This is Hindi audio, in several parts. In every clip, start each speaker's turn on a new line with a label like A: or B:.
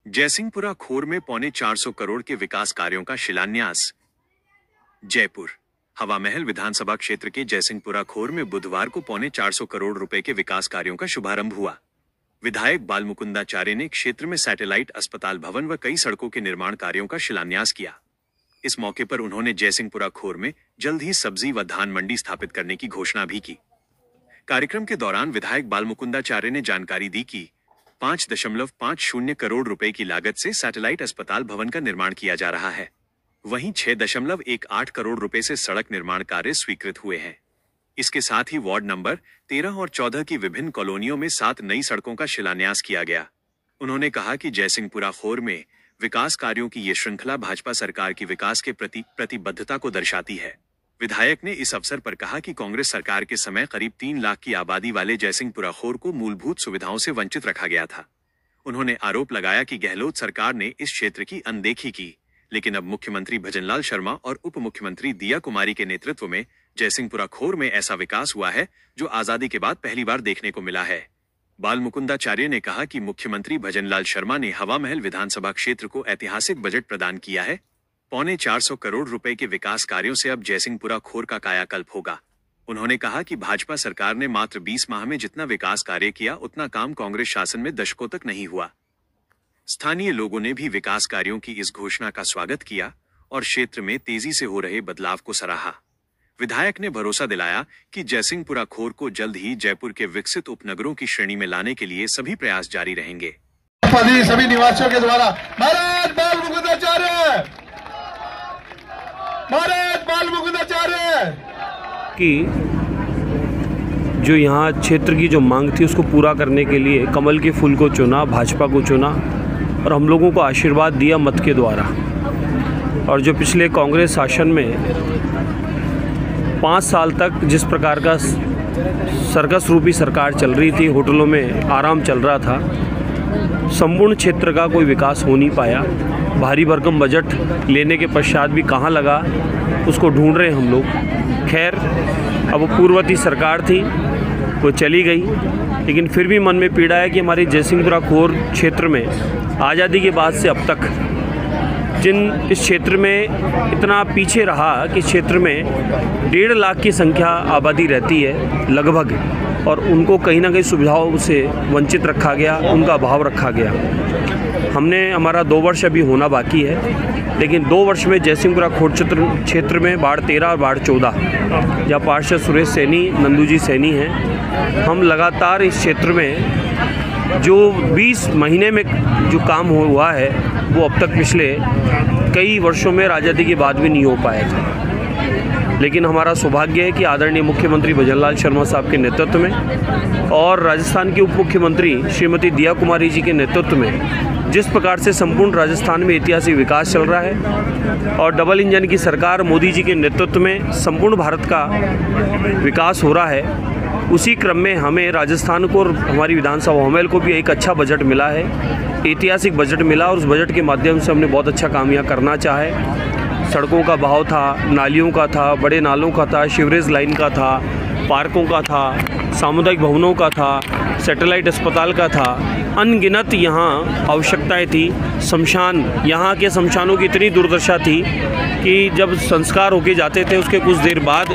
A: जयसिंहपुरा खोर में 450 करोड़ के विकास कार्यों का शिलान्यास। जयपुर हवामहल विधानसभा क्षेत्र के जयसिंहपुरा खोर में बुधवार को 450 करोड़ रुपए के विकास कार्यों का शुभारंभ हुआ। विधायक बालमुकुंदाचार्य ने क्षेत्र में सैटेलाइट अस्पताल भवन व कई सड़कों के निर्माण कार्यों का शिलान्यास किया। इस मौके पर उन्होंने जयसिंहपुरा खोर में जल्द ही सब्जी व धान मंडी स्थापित करने की घोषणा भी की। कार्यक्रम के दौरान विधायक बालमुकुंदाचार्य ने जानकारी दी कि 5.50 करोड़ रुपए की लागत से सैटेलाइट अस्पताल भवन का निर्माण किया जा रहा है। वहीं 6.18 करोड़ रुपए से सड़क निर्माण कार्य स्वीकृत हुए हैं। इसके साथ ही वार्ड नंबर 13 और 14 की विभिन्न कॉलोनियों में 7 नई सड़कों का शिलान्यास किया गया। उन्होंने कहा कि जयसिंहपुरा खोर में विकास कार्यों की ये श्रृंखला भाजपा सरकार की विकास के प्रति प्रतिबद्धता को दर्शाती है। विधायक ने इस अवसर पर कहा कि कांग्रेस सरकार के समय करीब 3 लाख की आबादी वाले जयसिंहपुरा खोर को मूलभूत सुविधाओं से वंचित रखा गया था। उन्होंने आरोप लगाया कि गहलोत सरकार ने इस क्षेत्र की अनदेखी की, लेकिन अब मुख्यमंत्री भजनलाल शर्मा और उप मुख्यमंत्री दिया कुमारी के नेतृत्व में जयसिंहपुरा खोर में ऐसा विकास हुआ है जो आजादी के बाद पहली बार देखने को मिला है। बालमुकुंदाचार्य ने कहा कि मुख्यमंत्री भजनलाल शर्मा ने हवामहल विधानसभा क्षेत्र को ऐतिहासिक बजट प्रदान किया है। 450 करोड़ रुपए के विकास कार्यों से अब जयसिंहपुरा खोर का कायाकल्प होगा। उन्होंने कहा कि भाजपा सरकार ने मात्र 20 माह में जितना विकास कार्य किया उतना काम कांग्रेस शासन में दशकों तक नहीं हुआ। स्थानीय लोगों ने भी विकास कार्यों की इस घोषणा का स्वागत किया और क्षेत्र में तेजी से हो रहे बदलाव को सराहा। विधायक ने भरोसा दिलाया कि जयसिंहपुरा खोर को जल्द ही जयपुर के विकसित उपनगरों की श्रेणी में लाने के लिए सभी प्रयास जारी रहेंगे।
B: सभी निवासियों के द्वारा महाराज बालमुकुंदाचार्य
C: कि जो यहाँ क्षेत्र की जो मांग थी उसको पूरा करने के लिए कमल के फूल को चुना, भाजपा को चुना और हम लोगों को आशीर्वाद दिया मत के द्वारा। और जो पिछले कांग्रेस शासन में 5 साल तक जिस प्रकार का सर्कस रूपी सरकार चल रही थी, होटलों में आराम चल रहा था, संपूर्ण क्षेत्र का कोई विकास हो नहीं पाया। भारी भरकम बजट लेने के पश्चात भी कहाँ लगा उसको ढूंढ रहे हैं हम लोग। खैर, अब वो पूर्ववर्ती सरकार थी, वो चली गई, लेकिन फिर भी मन में पीड़ा है कि हमारी जयसिंहपुरा खोर क्षेत्र में आज़ादी के बाद से अब तक जिन इस क्षेत्र में इतना पीछे रहा कि क्षेत्र में 1.5 लाख की संख्या आबादी रहती है लगभग, और उनको कहीं ना कहीं सुविधाओं से वंचित रखा गया, उनका अभाव रखा गया। हमारा 2 वर्ष अभी होना बाकी है, लेकिन 2 वर्ष में जयसिंहपुरा खोर क्षेत्र में वार्ड 13 और वार्ड 14 जहाँ पार्षद सुरेश सैनी, नंदू सैनी हैं, हम लगातार इस क्षेत्र में जो 20 महीने में जो काम हुआ है वो अब तक पिछले कई वर्षों में आज़ादी के बाद भी नहीं हो पाया था। लेकिन हमारा सौभाग्य है कि आदरणीय मुख्यमंत्री भजनलाल शर्मा साहब के नेतृत्व में और राजस्थान के उप मुख्यमंत्री श्रीमती दिया कुमारी जी के नेतृत्व में जिस प्रकार से संपूर्ण राजस्थान में ऐतिहासिक विकास चल रहा है और डबल इंजन की सरकार मोदी जी के नेतृत्व में संपूर्ण भारत का विकास हो रहा है, उसी क्रम में हमें राजस्थान को और हमारी विधानसभा हवामहल को भी एक अच्छा बजट मिला है, ऐतिहासिक बजट मिला, और उस बजट के माध्यम से हमने बहुत अच्छा काम यहाँ करना चाहे। सड़कों का बहाव था, नालियों का था, बड़े नालों का था, सीवरेज लाइन का था, पार्कों का था, सामुदायिक भवनों का था, सैटेलाइट अस्पताल का था, अनगिनत यहाँ आवश्यकताएं थी। शमशान, यहाँ के शमशानों की इतनी दुर्दशा थी कि जब संस्कार होके जाते थे उसके कुछ देर बाद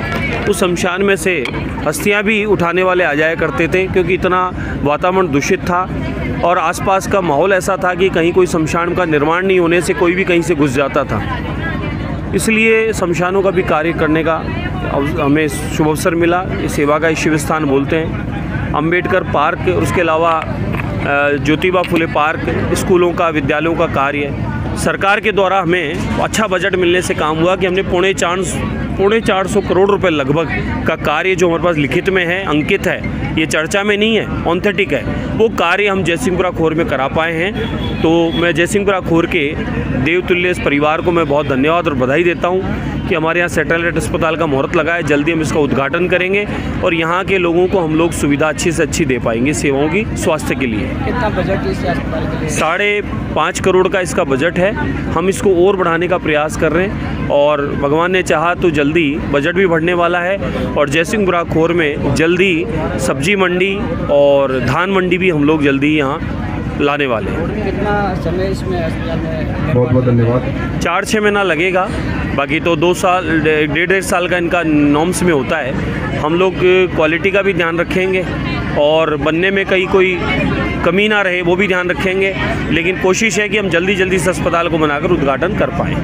C: उस शमशान में से अस्थियाँ भी उठाने वाले आ जाया करते थे, क्योंकि इतना वातावरण दूषित था और आसपास का माहौल ऐसा था कि कहीं कोई शमशान का निर्माण नहीं होने से कोई भी कहीं से घुस जाता था। इसलिए शमशानों का भी कार्य करने का हमें शुभ अवसर मिला। इस सेवा का शिव स्थान बोलते हैं। अंबेडकर पार्क और उसके अलावा ज्योतिबा फुले पार्क, स्कूलों का, विद्यालयों का कार्य सरकार के द्वारा हमें अच्छा बजट मिलने से काम हुआ कि हमने 450 करोड़ रुपए लगभग का कार्य जो हमारे पास लिखित में है, अंकित है, ये चर्चा में नहीं है, ऑथेंटिक है, वो कार्य हम जयसिंहपुरा खोर में करा पाए हैं। तो मैं जयसिंहपुरा खोर के देवतुल्य इस परिवार को मैं बहुत धन्यवाद और बधाई देता हूँ कि हमारे यहाँ सैटेलाइट अस्पताल का मुहूर्त लगा है। जल्दी हम इसका उद्घाटन करेंगे और यहाँ के लोगों को हम लोग सुविधा अच्छी से अच्छी दे पाएंगे सेवाओं की, स्वास्थ्य के लिए।
D: कितना बजट है इस अस्पताल के लिए?
C: 5.5 करोड़ का इसका बजट है। हम इसको और बढ़ाने का प्रयास कर रहे हैं और भगवान ने चाहा तो जल्दी बजट भी बढ़ने वाला है और जयसिंहपुरा खोर में जल्दी सब्जी मंडी और धान मंडी भी हम लोग जल्दी यहाँ लाने वाले हैं।
D: कितना समय इसमें अस्पताल में?
B: बहुत बहुत धन्यवाद।
C: 4-6 महीना लगेगा, बाकी तो 2 साल 1.5 साल का इनका नॉर्म्स में होता है। हम लोग क्वालिटी का भी ध्यान रखेंगे और बनने में कहीं कोई कमी ना रहे वो भी ध्यान रखेंगे, लेकिन कोशिश है कि हम जल्दी जल्दी इस अस्पताल को बनाकर उद्घाटन कर पाएँ।